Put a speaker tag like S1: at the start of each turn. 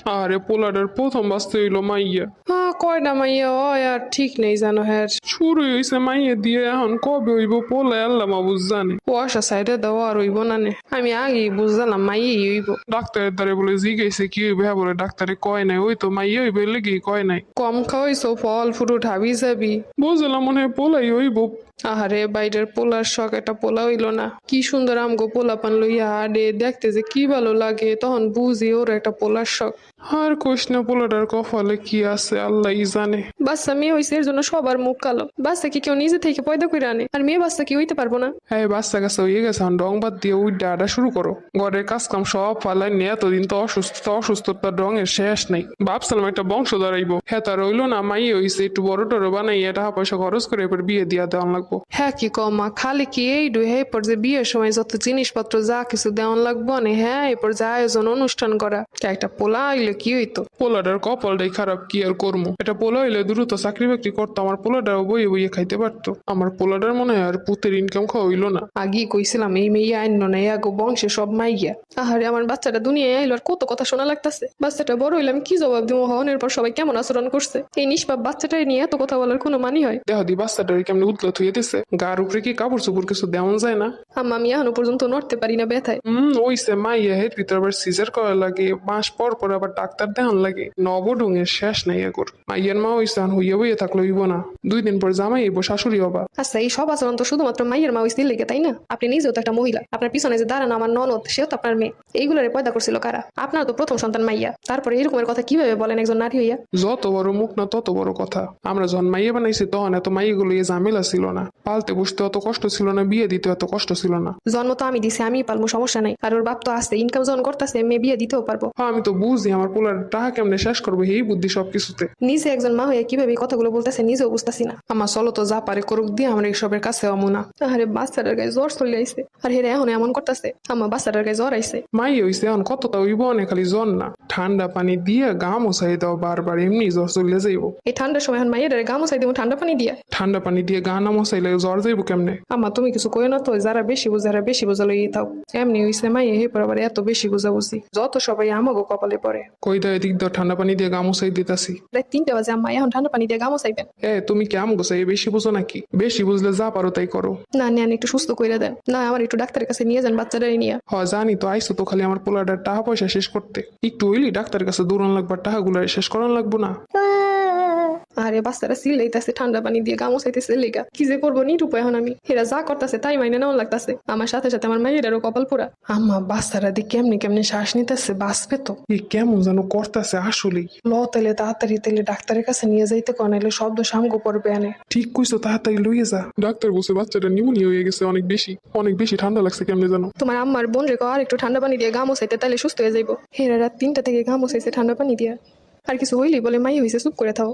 S1: আরে পোলাডার প্রথম বাঁচতে হইলো মাইয়া।
S2: হ্যাঁ, কয়টা মাইয়া হয় আর ঠিক নেই জানো। হ্যাঁ,
S1: শুরু হইছে মাইয়া দিয়ে, এখন কবে হইব পোলা আল্লাহ মাবুজ জানে।
S2: কুয়াশা সাইডে দেওয়া আর হইব না নে, আমি আগেই বুঝলাম মাইয়াই হইব।
S1: ডাক্তারের দ্বারে বলে জিগাইছে কি হইবে, হ্যাঁ বলে ডাক্তারে কয় নাই, ওই তো মাইয়া হইবে লেগে কয় নাই।
S2: কম খাওয়াইছো ফল ফ্রুট হাবি যাবি।
S1: বুঝলাম মনে হয় পোলাই হইব।
S2: আহারে বাইরের পোলার শখ, একটা পোলা হইল না। কি সুন্দর আমগো পোলা পান লইয়া আডে দেখতে যে কি ভালো লাগে, তখন বুঝি ওর একটা পোলার শখ।
S1: আর কোশ না, পোলাটার কপালে কি আছে আল্লাহ জানে।
S2: বাচ্চা মেয়ে হয়েছে এর জন্য সবার মুখ কালো। বাচ্চা কি কেউ নিজে থেকে পয়দা করে আনে, আর মেয়ে বাচ্চা কি হইতে পারবো না?
S1: হ্যাঁ বাচ্চা কাছে হয়ে গেছে, এখন রং বাদ দিয়ে ওই ডাটা শুরু করো। ঘরের কাজ কাম সব ফালাই নিয়ে, এতদিন তো অসুস্থতার রঙের শেষ নেই। ভাবছিলাম একটা বংশ দাঁড়াইবো, হ্যাঁ তা রইলো না। মাই হইছে একটু বড় টড়ো বানাইয়া টাকা পয়সা খরচ করে এবার বিয়ে দিয়া দেওয়ান লাগবো।
S2: হ্যাঁ কি কমা, খালি কি এই ডু হে পর যে বিয়ের সময় যত জিনিসপত্র যা কিছু দেওয়ান লাগবো না, হ্যাঁ এরপর যে আয়োজন অনুষ্ঠান করা। একটা পোলা আইলে কি হইতো?
S1: পোলাটার কপালটাই খারাপ, কি আর করবো। এটা পোলা হইলে দ্রুত চাকরি বাকরি করতো, আমার পোলাটাও বইয়ে বইয়ে খাইতে পারতো। আমার পোলাটার মনে হয় আর পুতের ইনকাম খাওয়া হইলো না।
S2: আগেই কইছিলাম এই মেয়ে আইন না, গো বংশে সব মাইয়া। আহারে আমার বাচ্চাটা দুনিয়ায় আইলো আর কত কথা শোনা লাগতাছে। বাচ্চাটা বড় হইলাম কি জবাব দিব, হওয়ানোর পর সবাই কেমন আচরণ করছে। এই নিষ্পাপ বাচ্চাটাই নিয়ে এত কথা বলার কোনো মানি হয়?
S1: দেহ দি বাচ্চাটার কেমন উতলা থুয়ে দিছে, গার উপরে কি কাপড় চোপড় কিছু দেওয়া যায় না?
S2: আম্মা আমি এখনো পর্যন্ত নড়তে পারি না ব্যথায়।
S1: ওইসে মাইয়া হের ভিতর আবার সিজার করা লাগে, মাস পর পর আবার ডাক্তার দেখান লাগে। নবডুঙের শেষ নাই এগোর। মাইয়ার মা হইছে এখন হইয়া বইয়া থাকলে হইব না, 2 দিন পর জামাই হইব, শাশুড়ি হবা।
S2: আচ্ছা এই সব আচরণ তো শুধুমাত্র মাইয়ের মা হইছিল লেগে, তাই না? আপনি নিজেও তো একটা মহিলা, আপনার পিছনে যে দাঁড়ানো আমার ননদ সেও তো আপনার মেয়ে। এইগুলোরে পয়দা করছিল কারা? আপনার তো প্রথম সন্তান মাইয়া, তারপরে এরকমের কথা কিভাবে বলেন একজন নারী হইয়া?
S1: যত বড় মুখ না তত বড় কথা। আমরা যখন মাইয়া বানাইছি তখন এত মাইয়াগুলো এই ঝামেলা ছিল না, পালতে বসতে অত কষ্ট ছিল না, বিয়ে দিতে অত কষ্ট ছিল না।
S2: জন্ম তো আমি দিছি, আমি পালবো, সমস্যা নাই। আর ওর বাপ তো আছে, ইনকাম যখন করতেছে, মেয়ে বিয়ে দিতেও পারবো।
S1: হ্যাঁ আমি তো বুঝি আমার পোলার টাকা কেমনে শেষ করবো, এই বুদ্ধি সবকিছুতে।
S2: নিজে একজন মা হয়ে কিভাবে এই কথাগুলো বলতেছে নিজেও বুঝতেছি না। আমার চলো তো যা পারে করুক দিয়ে, আমার এইসবের কাছে অমুনা। আরে বাচ্চাটার গায়ে জ্বর চলে আইছে, আর হেরে এখন এমন করতেছে। আমার বাচ্চাটার গায়ে জ্বর আইছে।
S1: মাই হইছে এখন কতটা হইব অনেক, খালি জ্বর না, ঠান্ডা পানি দিয়ে গা মোছাই দাও বারবার, এমনি জ্বর চলে যাইব।
S2: এই ঠান্ডার সময় এখন মাইয়ের গা মোছাই দেবো ঠান্ডা পানি দিয়ে?
S1: ঠান্ডা পানি দিয়ে গা না মোছাইলে জ্বর যাইব কেমনে?
S2: আমা তুমি কিছু কই না তো, যারা বেশি বুঝে যারা বেশি বোঝালো ই থাও। এমনি হইছে মাইয়ে হে পর আবার এত বেশি বুঝাবুঝি, যত সবাই আমাগো কপালে পড়ে।
S1: কই দাও এদিক দাও, ঠান্ডা পানি দিয়ে গা মোছাই দিতাছি।
S2: রাত 3টা বাজে, আম্মা এখন ঠান্ডা পানি দিয়ে গা মোছাইবেন?
S1: তুমি কেমন গোছাই, বেশি বুঝো নাকি? বেশি বুঝলে যা পারো তাই করো।
S2: না নেন, একটু সুস্থ কইরা দেন না, আমার একটু ডাক্তারের কাছে নিয়ে যান বাচ্চাটাই নিয়ে।
S1: জানি তো, আইসো তো খালি আমার পোলাটার টাকা পয়সা শেষ করতে। একটু হইলি ডাক্তারের কাছে দৌড়ান লাগবে, টাকাগুলো শেষ করান লাগবো না?
S2: আরে বাচ্চারা সিলাইতেছে ঠান্ডা পানি দিয়ে গা মোছাইতেছে লেগা, কি যে করবো নিরূপ এখন আমি। এরা যা করতেছে তাই মাইনে নেওয়া লাগতেছে। আমার সাথে সাথে আমার মায়েরও কপাল পোড়া। আম্মা বাচ্চারা দিয়ে কেমনি কেমনি শ্বাস নিতেছে, বাঁচবে তো?
S1: কেমন যেন করতেছে আসলেই।
S2: ল তাইলে তাড়াতাড়ি তাইলে ডাক্তারের কাছে নিয়ে যাইতে কো, নাইলে শব্দ সামগো পড়বে আনে।
S1: ঠিক কইছো, তাড়াতাড়ি লইয়ে যা। ডাক্তার বলছে বাচ্চাটা নিউমোনিয়া হয়ে গেছে, অনেক বেশি ঠান্ডা লাগছে কেমনে জানো।
S2: তোমার আম্মার বোন রেখো আর একটু ঠান্ডা পানি দিয়ে গা মোছাইতে, তাইলে সুস্থ হয়ে যাইবো। হেরা রাত 3টা থেকে গা মোছাইছে ঠান্ডা পানি দিয়া। আর কিছু হইলি বলে মাই হইছে, চুপ করে থাও।